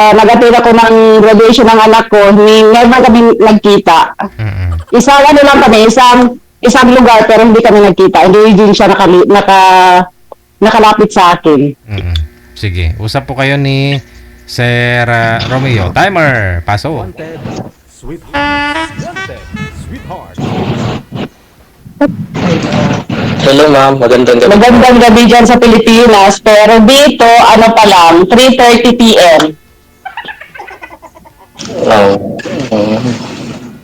nag-attend ako ng graduation ng anak ko, never kami nagkita. Isang ano lang kami, isang lugar pero hindi kami nagkita. Hindi din siya nakalapit sa akin. Sige, usap po kayo ni Sir Romeo. Timer, paso. Wanted, sweetheart. Wanted, sweetheart. Hello ma'am, magandang gabi. Magandang gabi dyan sa Pilipinas, pero dito, ano pa lang, 3:30 p.m.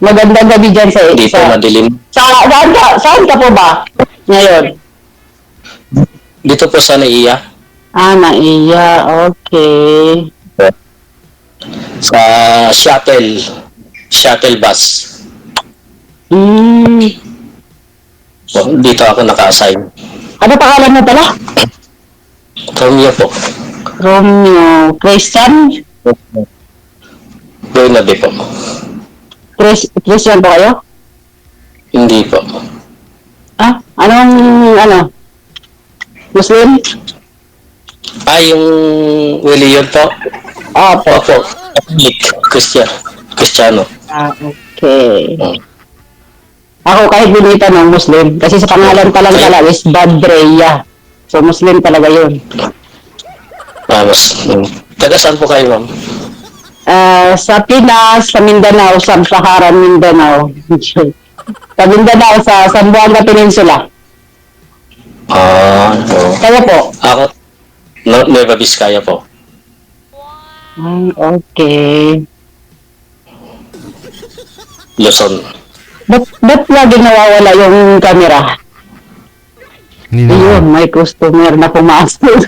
Magandang gabi dyan sa Dito madilim. Saan ka po ba ngayon? Dito po sa Naiya. Naiya, okay. Sa shuttle bus. Dito ako naka-assign. Ano pangalan mo pala? Romeo po. Romeo. Christian? Bernabe po. Christian po kayo? Hindi po. Anong Muslim? Yung religion po. Opo. Opo. Catholic. Kristiyano. Okay. Ako kahit hindi tanong Muslim, kasi sa pangalan pa lang talaga is Badreya. So Muslim talaga yun. Taga saan po kayo, ma'am? Sa Pinas, sa Mindanao, Sub-Saharan Mindanao. Sa Mindanao, sa Zamboanga Peninsula. Kaya po? Ako, Nueva Vizcaya po. Okay. Luzon. Ba't lagi nawawala yung camera? Ayun, may customer na pumasok.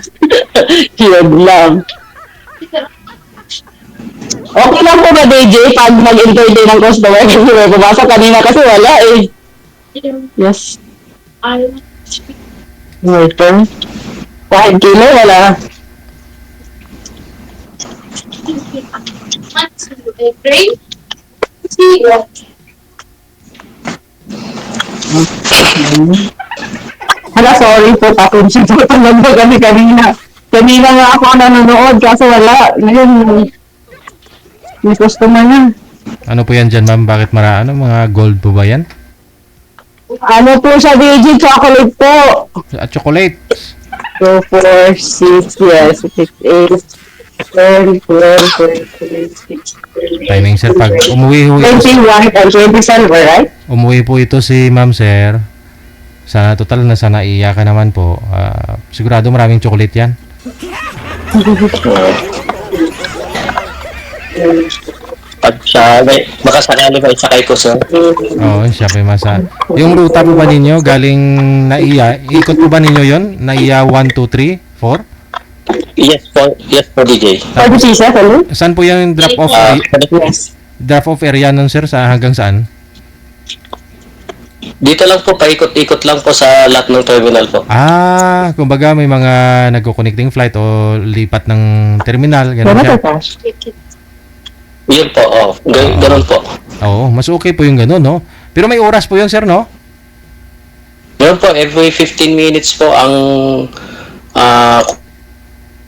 Yun lang. Okay lang po ba, DJ, pag mag-entertain ng customer kasi may pumasok kanina kasi wala eh. Yes. Waiter. 5 kilo, wala. Hala, sorry po, papunsin po talaga kami kanina. Kanina nga ako nanonood kaso wala. Ngayon, may customer na. Ano po yan dyan, ma'am? Bakit mga gold po ba yan? Ano po siya, DJ? Chocolate po. Chocolate. 2, 4, 6, yes, 6, 8, 10, 12, 13, 16, Timing, sir. Pag umuwi ho ito, 21 and 20 silver, right? umuwi po ito si ma'am, sir. Sana total na sana iyakan naman po. Sigurado maraming chocolate yan. Pag siya, makasakali ba isakay ko, sir? Oo, siya pa yung masa. Yung ruta po ba ninyo galing Naiya, ikot po ba ninyo yon? Naiya 1, 2, 3, 4? Yes po, DJ. Pwede siya, hello? Saan po yung drop-off Yes. drop-off area nun, sir? Hanggang saan? Dito lang po, paikot-ikot lang po sa lahat ng terminal po. Kumbaga may mga nagko-connecting flight o lipat ng terminal, gano'n siya. Yun po, ganun po. Oo, mas okay po yung gano'n, no? Pero may oras po yun, sir, no? Yun po, every 15 minutes po ang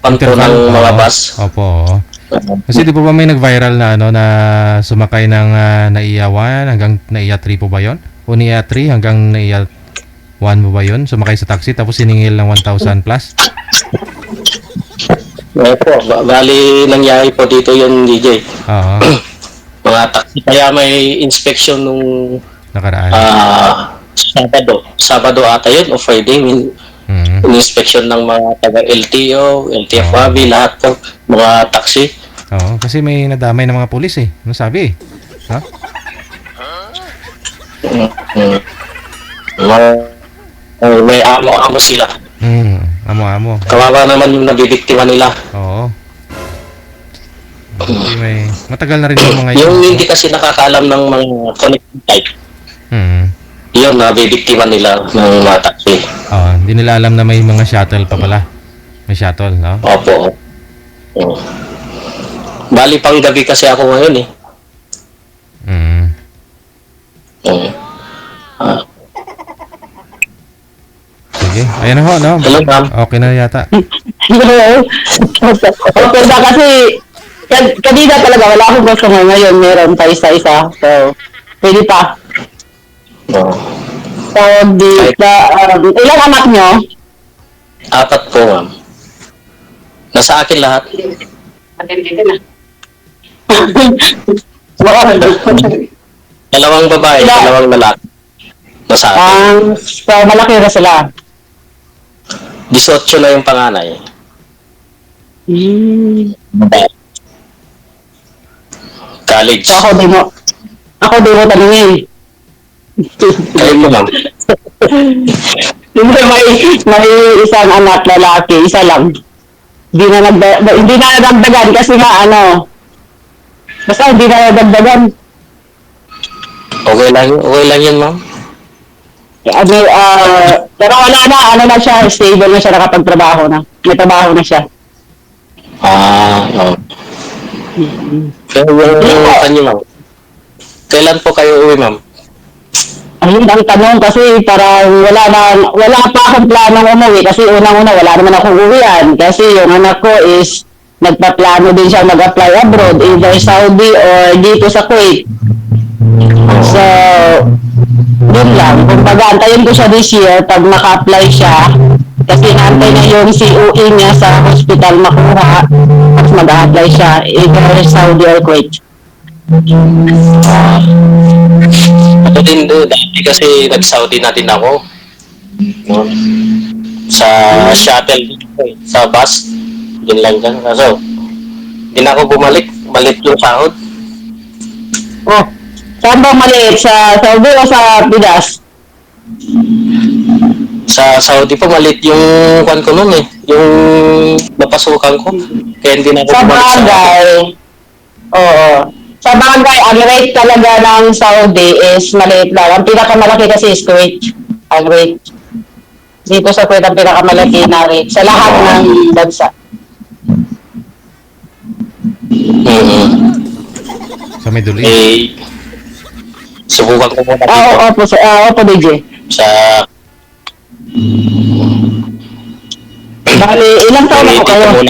kanto ng mga bus. Opo. Kasi di po ba may nag-viral na na sumakay ng Naiya 1 hanggang Naiya 3 po ba yun? O Naiya 3 hanggang Naiya 1 po ba yun? Sumakay sa taxi tapos siningil ng 1,000 plus? Po, bali nangyari po dito yung DJ. Oo. Mga taxi, kaya may inspection nung Nakaraan. Sabado ata yun o Friday, inspection ng mga taga LTO, LTFRB, lahat po, mga taxi. Oo, kasi may nadamay ng mga pulis eh. Ano sabi eh? Ha? May amo-amo sila. Amo-amo. Kawawa naman yung nabibiktima nila. Oo. May matagal na rin yung mga yung hindi kasi nakakaalam ng mga connecting type. Yun, nabibiktima nila ng mga taxi. Hindi nila alam na may mga shuttle pa pala. May shuttle, no? Opo. Bali pang gabi kasi ako ngayon eh. Sige. Ayan na ho, no? Hello, ma'am. Okay na yata. Okay na kasi Kanina talaga, wala akong customer ngayon. Meron pa isa-isa. So, pwede pa. Oh. So, ilang anak nyo? 4 po, ma'am. Nasa akin lahat. Dito na. Baka, 2 babae, 2 lalaki. Nasa akin. so, malaki na sila. 18 na yung panganay. College. So, ako di mo tanungin. Kayo po, ma'am. Hindi, may isang anak lalaki, isa lang. Hindi na nadagdagan kasi nga basta hindi na nadagdagan. Okay lang yun, ma'am. Pero wala na siya, stable na siya, nakapagtrabaho na. May trabaho na siya. Oo. Pero yung kanyo, ma'am. Kailan po kayo uwi, ma'am? Ayun ang tanong kasi parang wala pa akong planong umuwi kasi unang-una wala naman akong uwian kasi yung anak ko is nagpaplano din siya mag-apply abroad, either Saudi or dito sa Kuwait. So, yun lang. Kumbaga, antayin ko siya this year pag naka-apply siya kasi naantay na yung COE niya sa hospital makuha tapos mag-apply siya either Saudi or Kuwait. Ako din doon. Dati kasi nag-Saudi na din ako. No? Sa shuttle, sa bus. Yun lang dyan. Kaso, hindi na ako bumalik. Balik yung sahod. Oh, saan ba maliit? Sa Saudi o sa Pinas? Sa Saudi po, maliit yung kwan ko noon eh. Yung napasukan ko. Kaya hindi na ako Sa bumalik bagay, oo. Sa bagay, ang rate talaga ng Saudi is maliit lang. Ang pinakamalaki kasi is Kuwait. Ang rate. Dito sa Kuwait, ang pinakamalaki na rate. Sa lahat ng bansa. Sa Middle East. Eh, subukan ko muna dito. Opo, DJ. Sa Bali, ilang taon na po kayo?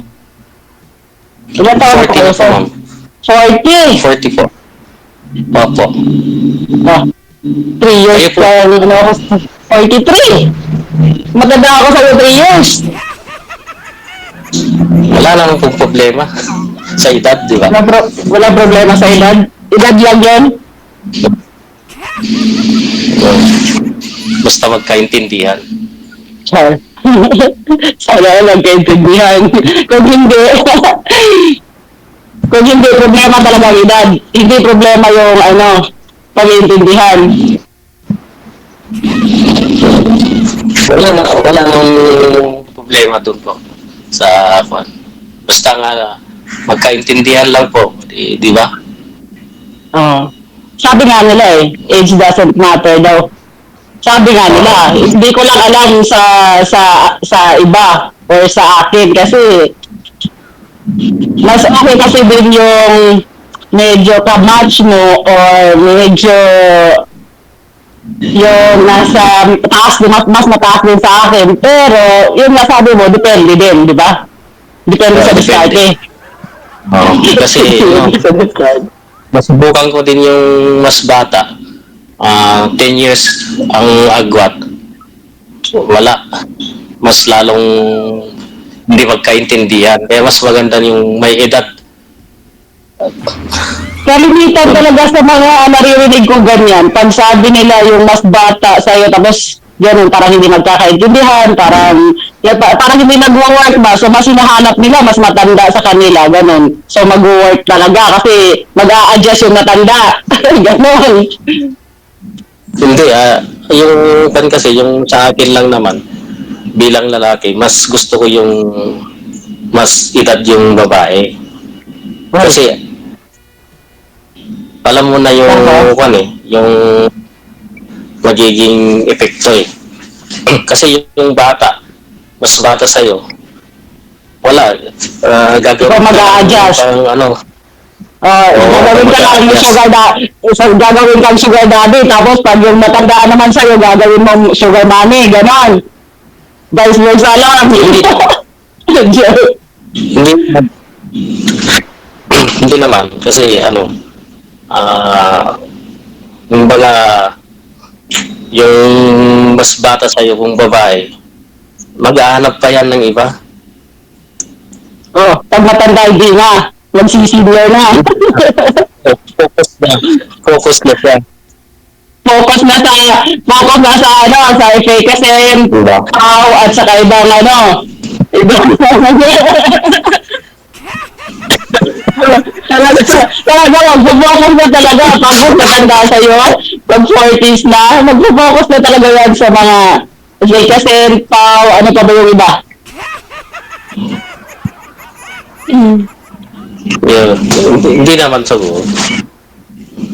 Ilang taon na po 40 kayo, na po, sir? ma'am. 40! 40 po. Opo. Ah, 3 years Kayo po. pa, 43! Maganda ako sa 3 years! Wala naman pong problema sa edad, di ba? Wala problema sa edad. Edad lang yan. Basta magkaintindihan. Char. Sana nagkaintindihan. Kung hindi, problema talaga ang edad. Hindi problema yung pag-iintindihan. Wala nang problema doon po sa kwan. Basta nga magkaintindihan lang po, di ba? Sabi nga nila age doesn't matter daw. Sabi nga nila, hindi ko lang alam sa iba or sa akin kasi mas okay kasi din yung medyo ka-match mo or medyo yung nasa taas, mas mataas din sa akin. Pero yung nasabi mo, depende din, di ba? Depende sa diskarte. Kasi masubukan ko din yung mas bata. 10 years ang agwat. Wala. Mas lalong hindi magkaintindihan. Kaya mas maganda yung may edad. Kalimitan talaga sa mga naririnig ko ganyan. Pag sabi nila yung mas bata sa'yo, tapos ganun, parang hindi magkakaintindihan, parang hindi nag-work ba? So, mas hinahanap nila, mas matanda sa kanila, ganun. So, mag-work talaga kasi mag-a-adjust yung matanda. Ganun. Hindi, yung kan kasi, yung sa akin lang naman, bilang lalaki, mas gusto ko yung mas edad yung babae. Kasi, alam mo na yung, yung magiging epekto eh. Kasi yung bata, mas bata sa'yo, wala, gagawin Ikaw mag-a-adjust. Gagawin ka lang gagawin kang sugar daddy, tapos pag yung matandaan naman sa'yo, gagawin mo sugar mommy, ganon. Vice versa lang. Hindi. Hindi naman, kasi kumbaga, yung mas bata sa'yo kung babae, maghahanap pa yan ng iba. Oh, pag matanda, hindi na. Magsisenior na. Focus na siya. focus na sa sa efficacy, Diba? at saka ibang ibang talaga mag-focus na talaga pag matanda sa'yo, pag 40s na, mag-focus na talaga yan sa mga efficacy, ano pa ba yung iba? Yeah. Hindi naman siguro.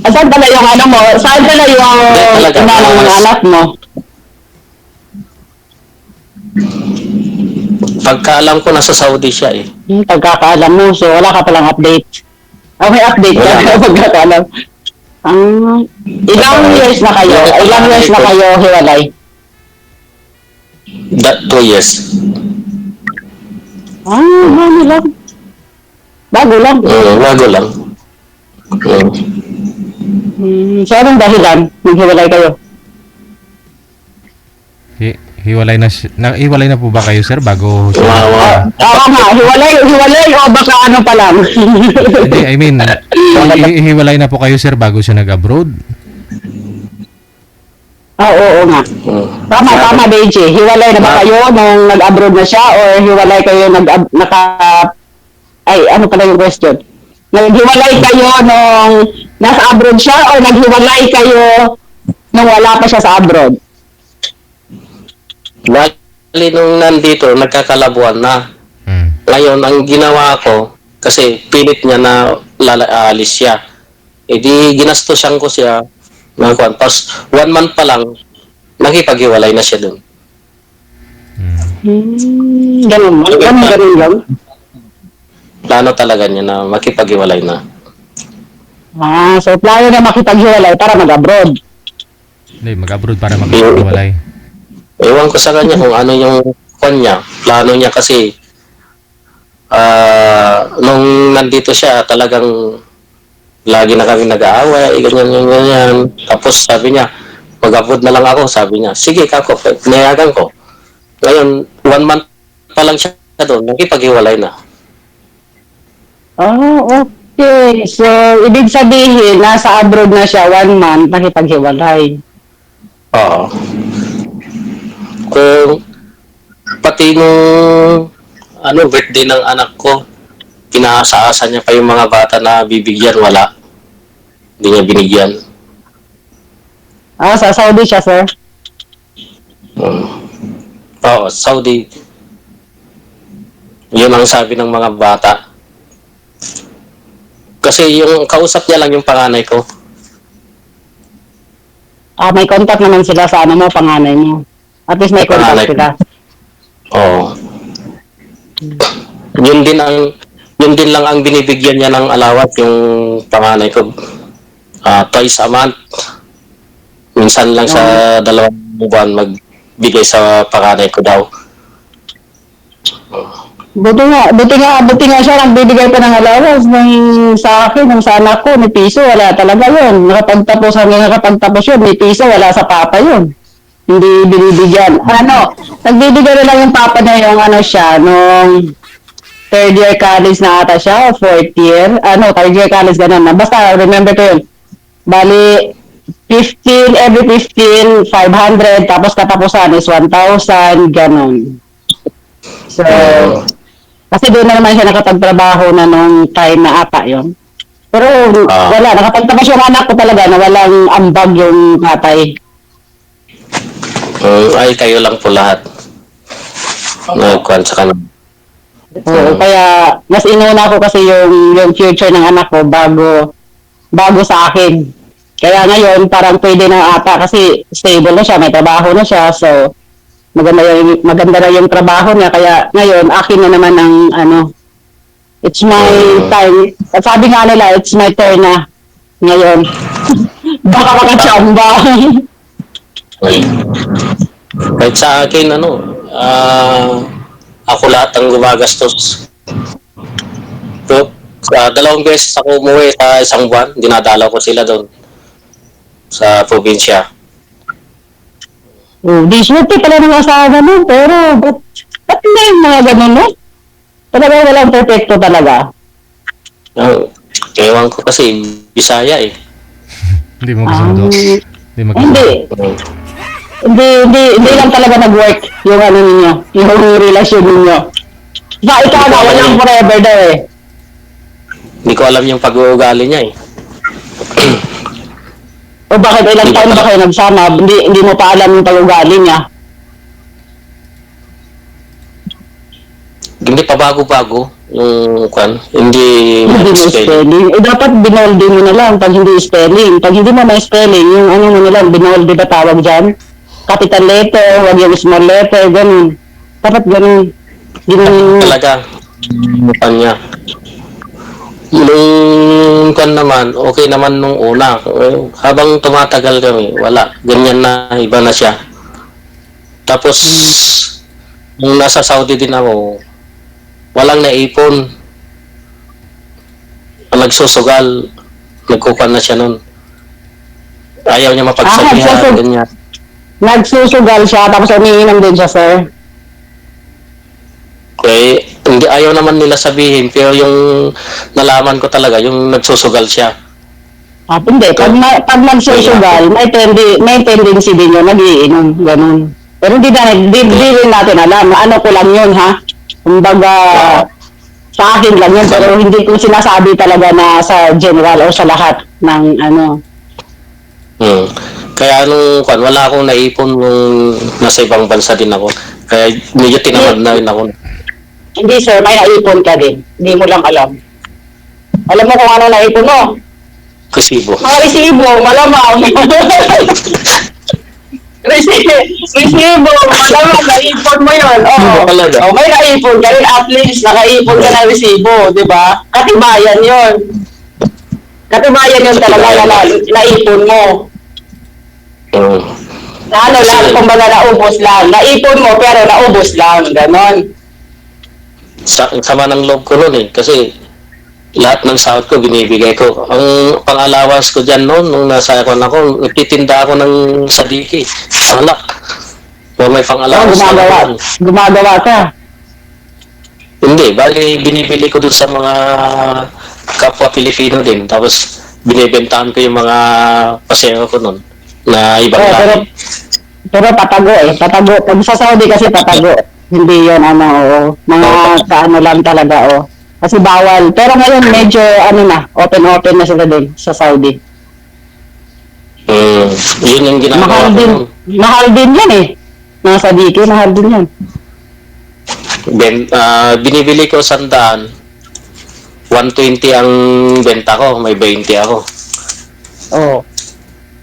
Saan pala yung mo? Saan pala yung Talaga, ina ng mga anak mo? Pagkaalam ko, nasa Saudi siya eh. Pagkakaalam mo, so wala ka palang update. May update ka Wala. pagkakaalam. Ilang years na kayo? Ilang years na kayo hiwalay? That 2 years. Ano lang. Bago lang. Bago lang. So, anong dahilan? Naghiwalay kayo? Hiwalay hiwalay na po ba kayo, sir, bago siya? Oo nga, hiwalay o baka ano pa lang? Hindi, I mean, hiwalay na po kayo, sir, bago siya nag-abroad? Oo nga. Tama, Beiji. Hiwalay na ba kayo nung nag-abroad na siya or hiwalay kayo ano pala yung question? Naghiwalay kayo nung nasa abroad siya or naghiwalay kayo nung wala pa siya sa abroad? Bali nung nandito, nagkakalabuan na. Ngayon, ang ginawa ko, kasi pilit niya na aalis siya. E di ginastosyan ko siya. Tapos 1 month pa lang, nakipaghiwalay na siya dun. Ganun lang. Plano talaga niya na makipaghiwalay na. So plano na makipaghiwalay para mag-abroad. Hindi, mag-abroad para makipaghiwalay. Ewan ko sa kanya kung ano yung kanya. Plano niya kasi nung nandito siya, talagang lagi na kami nag-aaway, ganyan. Tapos sabi niya, mag-abroad na lang ako. Sabi niya, sige kako, pinayagan ko. Ngayon, 1 month pa lang siya doon, nakipaghiwalay na. Okay. So, ibig sabihin, nasa abroad na siya 1 month, nakipaghiwalay. Oo. Kung pati nung birthday ng anak ko, pinaasa-asa niya pa yung mga bata na bibigyan, wala. Hindi niya binigyan. Sa Saudi siya, sir? Oo, Saudi. Yun ang sabi ng mga bata. Kasi yung kausap niya lang yung panganay ko. May contact naman sila sa panganay mo. At least may contact sila. Oo. Yun din lang ang binibigyan niya ng alawat, yung panganay ko. Twice a month. Minsan lang sa 2 buwan magbigay sa panganay ko daw. Buti nga siya nagbibigay pa ng allowance sa akin, ng sa anak ko, may piso, wala talaga yun. Nakapagtapos yun, may piso, wala sa papa yun. Hindi binibigyan. Nagbibigay na lang yung papa niya yung siya, nung 3rd year college na ata siya, o 4th year. 3rd year college ganun na. Basta, remember ko yun. Bali, every 15, 500, tapos katapusan is 1,000, ganun. So, kasi doon na naman siya nakapagtrabaho na nung time na ata yun. Pero wala, nakapagtapos yung anak ko talaga na walang ambag yung tatay. Ay, kayo lang po lahat. Nagkuhan sa kanila. Kaya, mas inuna ko kasi yung future ng anak ko bago sa akin. Kaya ngayon, parang pwede na ata kasi stable na siya, may trabaho na siya, so maganda na yung trabaho niya. Kaya ngayon, akin na naman ang it's my time. At sabi nga nila, it's my turn na ngayon. Baka makachamba. Kahit sa akin, ako lahat ang gumagastos. Pero Sa dalawang beses ako umuwi sa isang buwan, dinadalaw ko sila doon sa probinsya. Oh, di swerte pala ng asawa mo, pero ba't hindi yung mga ganun, no? Talaga walang perfecto talaga. Ewan ko kasi, Bisaya eh. Hindi mo kasundo. Hindi mo Hindi. Hindi lang talaga nag-work yung ano ninyo, yung relasyon ninyo. Ba, ikaw na, walang forever daw eh. Hindi ko alam yung pag-uugali niya eh. O bakit ilang taon ba kayo nagsama? Hindi mo pa alam yung pag-ugali niya. Hindi pa bago-bago yung kwan. Hindi Hindi mo spelling. spelling. Eh, dapat binolde mo na lang pag hindi spelling. Pag hindi mo may spelling, yung ano mo na lang, binolde ba tawag dyan? Capital letter, wag yung small letter, ganun. Dapat ganun. Ganun. Talaga. Yung kanya. Yung kwan naman, okay naman nung una. Habang tumatagal kami, wala. Ganyan na, iba na siya. Tapos, nung nasa Saudi din ako, walang naipon. Nagsusugal. Nagkupan na siya nun. Ayaw niya mapagsabihan. nagsusug- Ganyan. Nagsusugal siya, tapos umiinom din siya, sir. Okay, hindi ayaw naman nila sabihin, pero yung nalaman ko talaga, yung nagsusugal siya. Ah, hindi. Pag nagsusugal, may tendency din yun, nagiinom, ganun. Pero hindi rin natin alam. Ano ko lang yun, ha? Kumbaga, sa akin lang yun, pero hindi ko sinasabi talaga na sa general o sa lahat ng ano. Kaya nung wala akong naipon nung nasa ibang bansa din ako. Kaya medyo tinamad na rin ako. Hindi, sir, may naipon ka din. Hindi mo lang alam. Alam mo kung ano naipon mo? Resibo. Mga resibo, malamang. Resibo, malamang, naipon mo yun. Oo. Talaga? Oh, may naipon ka rin, at least nakaipon ka ng resibo, di ba? Katibayan yun. Katibayan yun talaga na naipon mo. Na ano lang, kumbaga naubos lang. Naipon mo, pero naubos lang. Ganon. Sama ng loob ko nun eh. Kasi lahat ng sahod ko binibigay ko. Ang pang-allowance ko dyan noon, nung nasa ako, nagtitinda ako ng sadiki. Alak. O may pang-allowance na ako. Gumagawa ka. Hindi, bali binibili ko dun sa mga kapwa Pilipino din. Tapos binibentahan ko yung mga pasero ko nun na ibang Oh, lahi. pero patago eh. Patago. Pag sa Saudi kasi patago. Hindi yun ano, oo. Mga kaano lang talaga, oh. Kasi bawal. Pero ngayon medyo ano na, open na sila din sa Saudi. Yun yung ginagawa Mahal ko din. nun. Mahal din yan eh. Nasa dito, mahal din yan. Binibili ko 100. 120 ang benta ko, may 20 ako. Oo.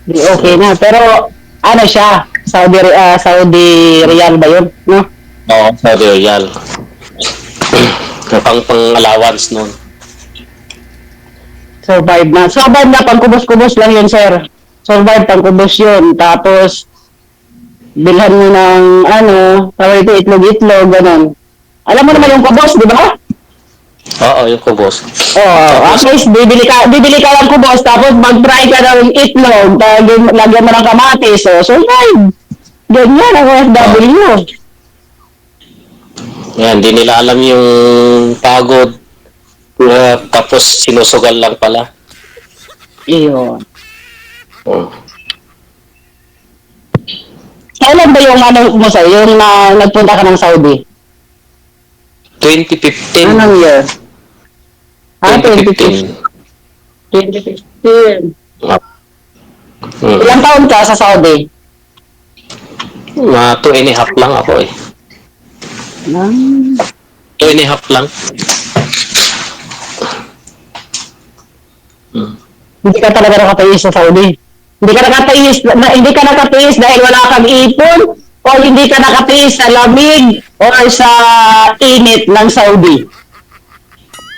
Di okay na. Pero ano siya, Saudi Riyal ba yun? No? Oo, Saudi Riyal. Pang-allowance nun. Survive na, pangkubos-kubos lang yun, sir. Survive, pangkubos yun. Tapos, bilhan mo ng, tawag ito, itlog-itlog, ganun. Alam mo naman yung kubos, di ba? Oo, yung kubos. At least, bibili ka ng kubos, tapos mag-fry ka ng itlog, lagyan mo ng kamatis, so survive. Ganyan ang OFW. Yan, hindi nila alam yung pagod. Tapos sinusugal lang pala. Iyon. Oh. Kailan ba yung mo sa'yo, yung nagpunta ka ng Saudi? 2015. Anong year? 2015. 2015. Hmm. Ilang taon ka sa Saudi? 2.5 lang ako eh. 2.5 lang. Hindi ka talaga nakatiis sa Saudi. Hindi ka nakatiis dahil wala kang ipon o hindi ka nakatiis sa lamig o sa init ng Saudi.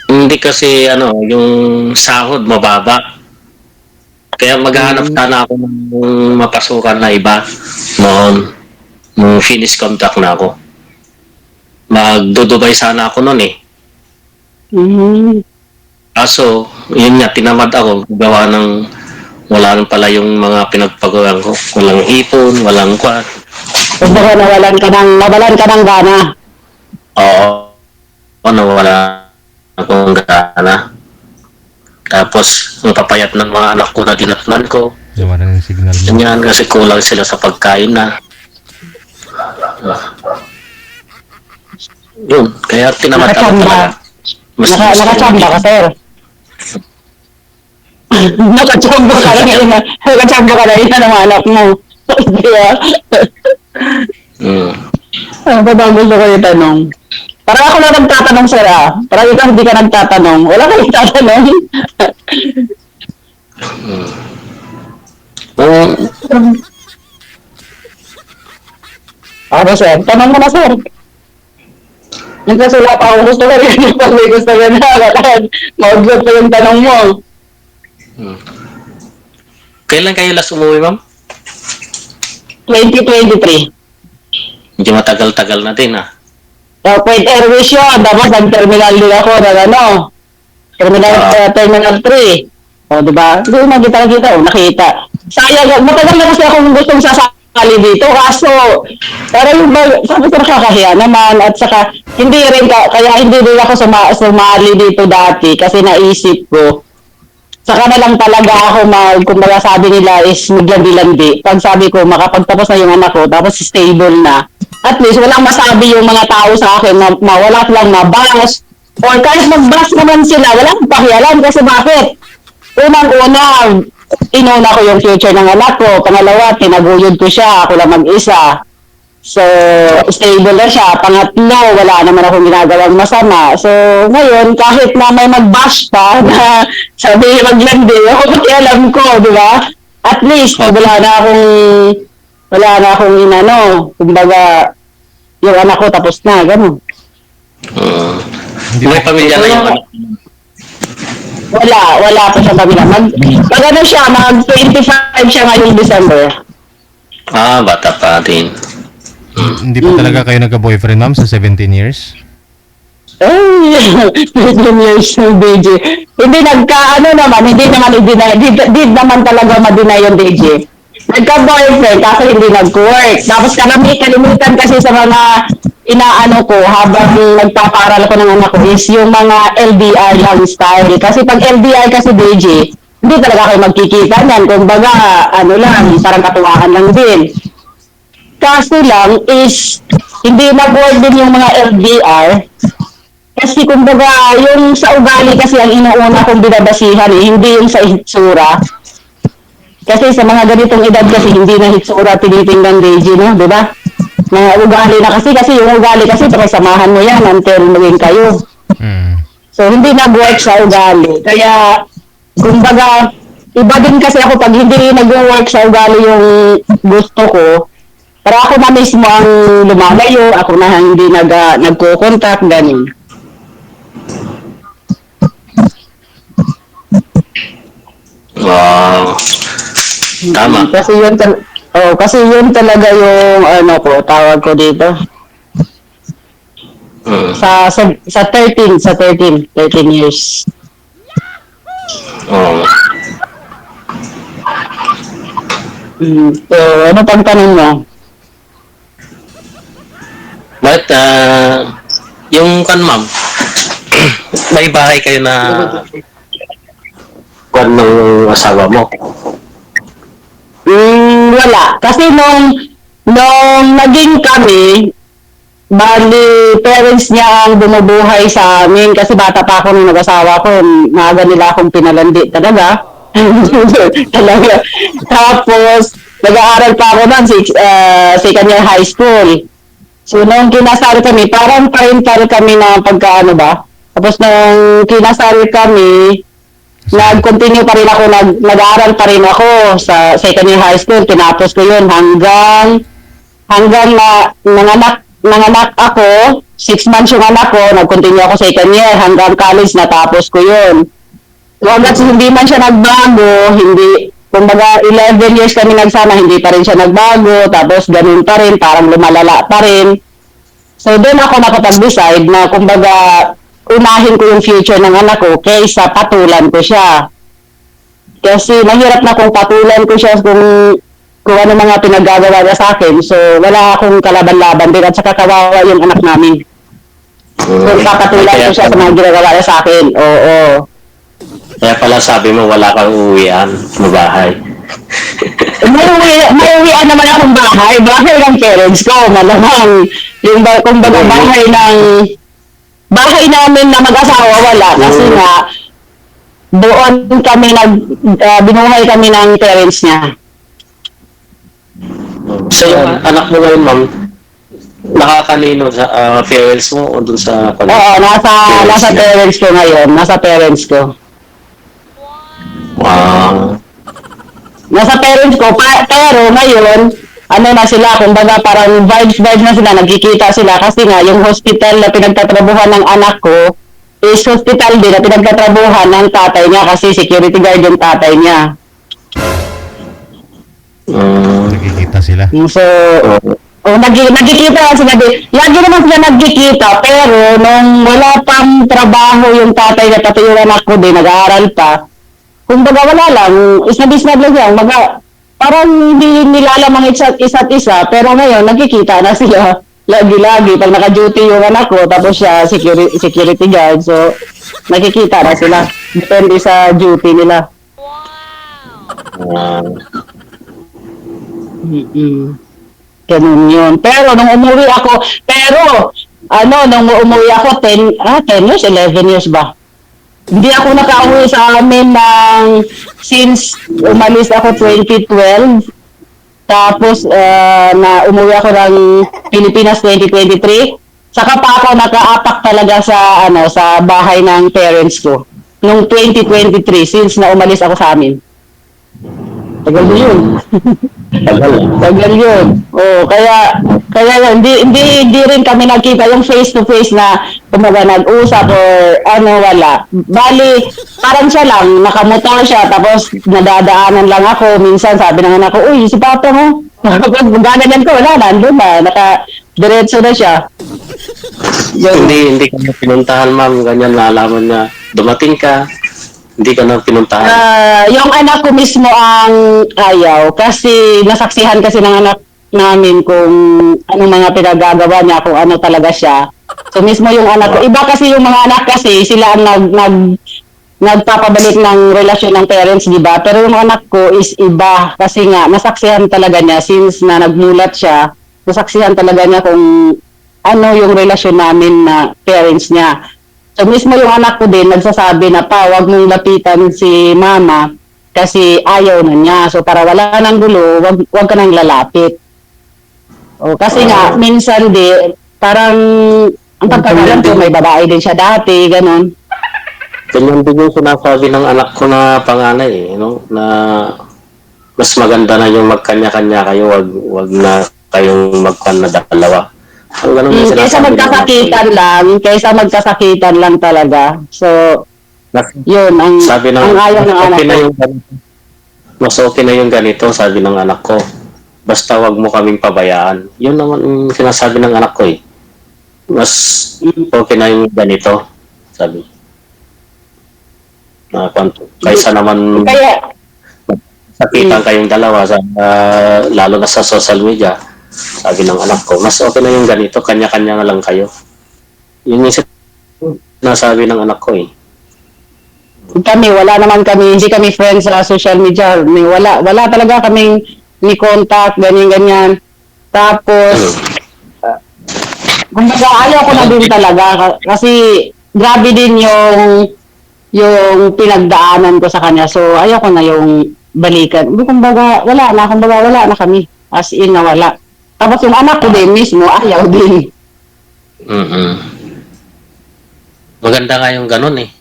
Hindi kasi yung sahod mababa. Kaya maghahanap sana ako ng mapasukan na iba noon. Nung finish contract na ako. Magdudubay sana ako noon eh. Kaso, yun nga, tinamad ako. Gawa ng wala nang pala yung mga pinagpagawan ko. Walang ipon, walang kwan. Kumbaga nawalan ka ng gana. Oo. Nawala akong gana. Tapos, ang papayat ng mga anak ko na dinatnan ko. Gawa na ng signal mo. Ganyan, kasi kulang sila sa pagkain na. Yun, kaya tinamad ako Nakachamba. talaga. Nakachamba ka, sir. Nakachamba ka na yun. Nakachamba ka na yun ng anak mo. Di ba? Mm. Ano ba ba gusto ko yung tanong? Para ako na nagtatanong, sir, ah. Para ikaw hindi ka nagtatanong. Wala ka nagtatanong. Ano, sir? Tanong mo na, sir. Kasi wala pa ako gusto ka rin. Pag may gusto ka na, maugot pa yung tanong mo. Kailan kayo last umuwi, ma'am? 2023. Hindi matagal-tagal na din, ah. Point Airways yun. Tapos nag-terminal din ako ng ano. Terminal 3. O, diba? Hindi mo nakita. Nakita. Sayang, matagal na kasi akong gustong sasali dito. Kaso, pero yung sabi ko nakakahiya naman. At saka, hindi rin, kaya hindi rin ako sumali dito dati. Kasi naisip ko, saka na lang talaga ako kumbaga sabi nila is maglandi-landi. Pag sabi ko, makapagtapos na yung anak ko, tapos stable na. At least, walang masabi yung mga tao sa akin na wala lang mabash. Or kahit mag-bash naman sila, walang pakialam. Kasi bakit? Unang-una, inuna ko yung future ng anak ko. Pangalawa, tinaguyod ko siya. Ako lang mag-isa. So, stable na siya. Pangatlo, wala naman akong ginagawang masama. So, ngayon, kahit na may mag-bash pa na sabi maglandi, ako pati alam ko, di ba? At least, wala na akong inano. Kumbaga, yung anak ko tapos na, gano'n. Hindi May pa. pamilya na yung anak. Wala pa siyang pamilya. Pag ano siya, mag-25 siya ngayong December. Ah, bata pa din. Hindi pa talaga kayo nagka-boyfriend, ma'am, sa 17 years? Ay, 15 years ng DJ. Hindi hindi naman talaga ma-deny yung DJ. Nagka-boyfriend kasi hindi nag-work. Tapos kalimitan kasi sa mga inaano ko habang nagpaparal ko ng anak ko is yung mga LDR lang style. Kasi pag LDR kasi DJ, hindi talaga kayo magkikita niyan. Kumbaga, parang katuwaan lang din. Kaso lang is, hindi nag-work din yung mga LDR. Kasi kumbaga, yung sa ugali kasi ang inuuna kong binabasihan hindi yung sa hitsura. Kasi sa mga ganitong edad kasi hindi na hitsura tinitingnan DJ, no? Diba? Mga ugali na kasi yung ugali kasi pakisamahan mo yan until maging kayo. So, hindi nag-work sa ugali. Kaya, kumbaga, iba din kasi ako pag hindi nag-work sa ugali yung gusto ko, pero ako na mismo ang lumalayo, ako na hindi nagko-contact, ganun. Wow. Tama. Kasi yun talaga yung tawag ko dito. Sa 13 years. Oo. So, ano pang tanong mo? But, yung kan ma'am, may bahay kayo na kwan ng asawa mo. Wala. Kasi nung naging kami, bali, parents niya ang bumubuhay sa amin kasi bata pa ako nung nag-asawa ko, maaga nila akong pinalandi talaga. Talaga. Tapos, nag-aaral pa ako nun, second year high school. So, nung kinasal kami, parang parental kami na pagkaano ba? Tapos, nung kinasal kami, nag-continue pa rin ako, nag-aaral pa rin ako sa second year high school. Tinapos ko yun hanggang na nanganak ako, 6 months yung anak ko, nag-continue ako second year, hanggang college natapos ko yun. So, hanggang hindi man siya nagbago, kumbaga 11 years kami nagsama, hindi pa rin siya nagbago, tapos ganun pa rin, parang lumalala pa rin. So, doon ako nakapag-decide na kumbaga unahin ko yung future ng anak ko kaysa patulan ko siya. Kasi mahirap na kung patulan ko siya kung ano mga pinagagawa niya sa akin. So, wala akong kalaban-laban din at saka kawawa yung anak namin. Kung papatulan ko siya sa mga ginagawa niya sa akin. Oo. Kaya pala sabi mo wala kang uwian na bahay. May uwian naman akong bahay. Bahay ng parents ko. Malamang. Yung kumbaga bahay namin na mag-asawa wala. Kasi nga, doon kami binuhay kami ng parents niya. So yung anak mo ngayon, ma'am, nakakanino sa parents mo o dun sa Oo, nasa parents ko ngayon. Nasa parents ko. Wow. Nasa parents ko, pero ngayon, ano na sila, kumbaga parang vibes na sila, nagkikita sila kasi nga yung hospital na pinagtatrabuhan ng anak ko is hospital din na pinagtatrabuhan ng tatay niya kasi security guard yung tatay niya. Nakikita sila. So, nagkikita sila din. Lagi naman sila nagkikita, pero nung wala pang trabaho yung tatay na pati yung anak ko din, nag-aaral pa, kumbaga wala lang, isnab-isnab lang yan, parang hindi nila alam ang isa't isa, pero ngayon, nagkikita na sila lagi-lagi. Pag naka-duty yung anak ko, tapos siya security guard, so nakikita na sila. Depende sa duty nila. Ganun yun. Pero nung umuwi ako, nung umuwi ako, 10 years, 11 years ba? Hindi ako nakauwi sa amin since umalis ako 2012. Tapos na umuwi ako ng Pilipinas 2023. Saka pa ako nakaapak talaga sa bahay ng parents ko nung 2023 since na umalis ako sa amin. Tagal yun. Tagal yun. Oh, kaya hindi rin kami nagkita yung face to face na kumaga nag-usap or wala. Bali, parang siya lang, nakamotor siya, tapos nadadaanan lang ako. Minsan sabi ng anak ko, uy, si papa mo. Ganyan ko, wala, nandun na. Naka-diretso na siya. Hindi ka na pinuntahan, ma'am, ganyan nalaman na dumating ka. Hindi ka na pinuntahan. Yung anak ko mismo ang ayaw kasi nasaksihan kasi ng anak namin kung anong mga pinagagawa niya, kung ano talaga siya. So mismo yung anak ko, iba kasi yung mga anak kasi sila ang nagpapabalik ng relasyon ng parents, di ba? Pero yung anak ko is iba kasi nga nasaksihan talaga niya since na nagmulat siya, nasaksihan talaga niya kung ano yung relasyon namin na parents niya. So mismo yung anak ko din nagsasabi na wag mong lapitan si mama kasi ayaw na niya. So para wala nang gulo, wag ka nang lalapit. O kasi nga minsan parang ang pagkakalam ko may babae din siya dati, ganun. Ganyan din yung sinasabi ng anak ko na panganay, na mas maganda na yung magkanya-kanya kayo, wag na kayong magkan na dalawa. So, kaysa magkasakitan lang talaga. So, yun, ang ayaw ng anak ko. Mas okay na yung ganito, sabi ng anak ko. Basta wag mo kaming pabayaan. Yun naman yung sinasabi ng anak ko eh. Mas okay na yung ganito, sabi. Kaysa naman sakitan kayong dalawa, lalo na sa social media. Sabi ng anak ko, mas okay na yung ganito, kanya-kanya lang kayo. Yun yung sinasabi ng anak ko eh. Hindi kami friends sa social media. Wala talaga kaming ni contact, ganyan-ganyan. Tapos, kumbaga ayaw ko na din talaga kasi grabe din yung pinagdaanan ko sa kanya. So, ayaw ko na yung balikan. Kumbaga, wala na kami. As in na wala. Tapos yung anak ko din mismo, ayaw din. Maganda nga yung ganun eh.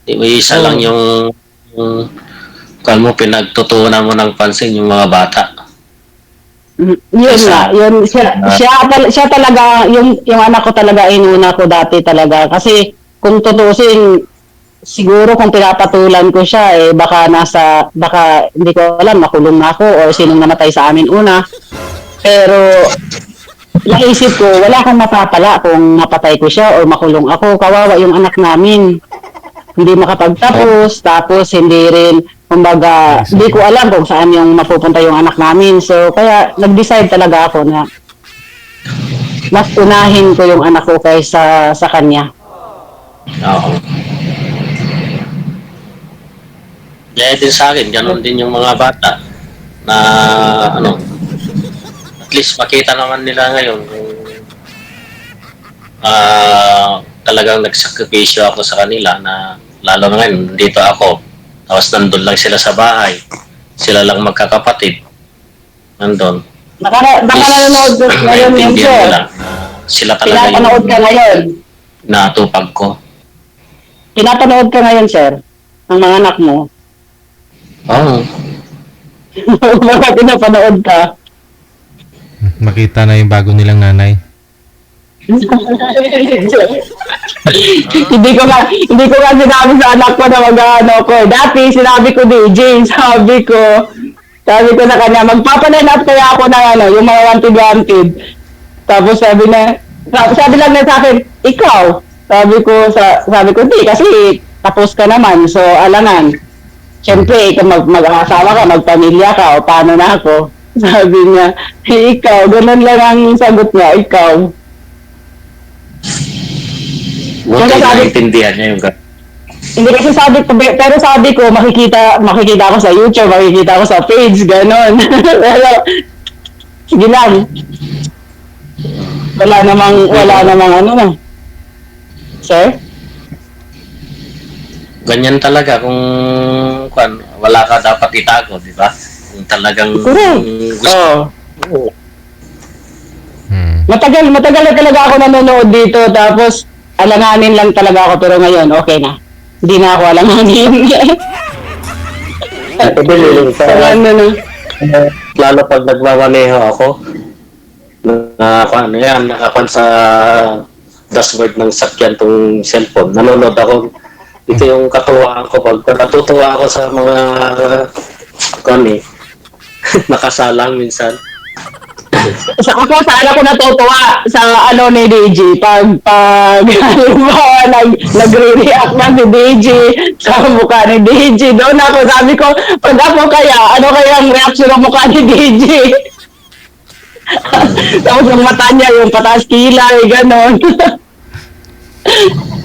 Isa lang yung kung mo pinagtutunan mo ng pansin yung mga bata. Yun nga, siya talaga, yung anak ko talaga, inuna ko dati talaga. Kasi kung tutusin, siguro kung pinapatulan ko siya, baka hindi ko alam, nakulong na ako or sinong namatay sa amin una. Pero naisip ko, wala kang mapapala kung mapatay ko siya o makulong ako. Kawawa yung anak namin. Hindi makapagtapos, tapos hindi rin, kumbaga, hindi ko alam kung saan yung mapupunta yung anak namin. So, kaya nag-decide talaga ako na mas unahin ko yung anak ko kaysa sa kanya. Oo. Kaya din sa akin, ganun din yung mga bata na ano, at least makita naman nila ngayon kung talagang nagsakripisyo ako sa kanila na lalo na ngayon, dito ako. Tapos nandun lang sila sa bahay. Sila lang magkakapatid. Nandun. Baka nanonood ko ngayon yun, Maintindihan sir. nila na sila talaga Pinapanood ka ngayon. natupag ko. Pinapanood ka ngayon, sir, ng mga anak mo. Oo. Baka pinapanood ka. Makita na yung bago nilang nanay. hindi ko nga sinabi sa anak ko na mag-ano ko. Dati sinabi ko DJ, sabi ko sa kanya, magpapalinap kaya ako ng ano, yung mga wanted. Tapos sabi lang niya sa akin, ikaw. Sabi ko, hindi, kasi tapos ka naman, so alangan. Siyempre, mag-asawa ka, magpamilya ka, o paano na ako? Sabi niya, ikaw, ganun lang ang sagot niya, ikaw. Buti Kasi naiintindihan niya yung Hindi kasi pero sabi ko, makikita ako sa YouTube, makikita ako sa page, gano'n. Pero, sige lang. Wala namang ano na. Sir? ganyan talaga kung wala ka dapat itago, di ba? Kung talagang Correct. gusto. Oo. Hmm. Matagal na talaga ako nanonood dito, tapos alanganin lang talaga ako, pero ngayon, okay na. Hindi na ako alanganin. Pero ano na. Lalo pag nagmamaneho ako, nakapan sa dashboard ng sakyan tong cellphone. Nanonood ako. Ito yung katuwaan ko pag natutuwa ako sa mga nakasalang minsan. Ako sana ko natutuwa sa ano ni DJ pag halimbawa nagre-react na si DJ sa mukha ni DJ. Doon ako sabi ko, pag ako kaya, ano kaya ang reaction ng mukha ni DJ? Tapos yung mata niya, yung pataas kilay, gano'n.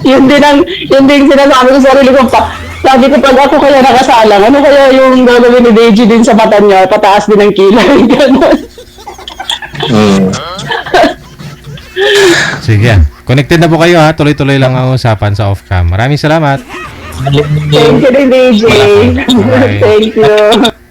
yun din sinasabi ko sa sarili ko pa. Sabi ko, pag ako kaya nakasalang, ano kaya yung gagawin ni DJ din sa mata niya, pataas din ang kilay, gano'n. Sige. Connected na po kayo ha. Tuloy-tuloy lang ang usapan sa off-cam. Maraming salamat. Thank you, DJ. Bye. Thank you.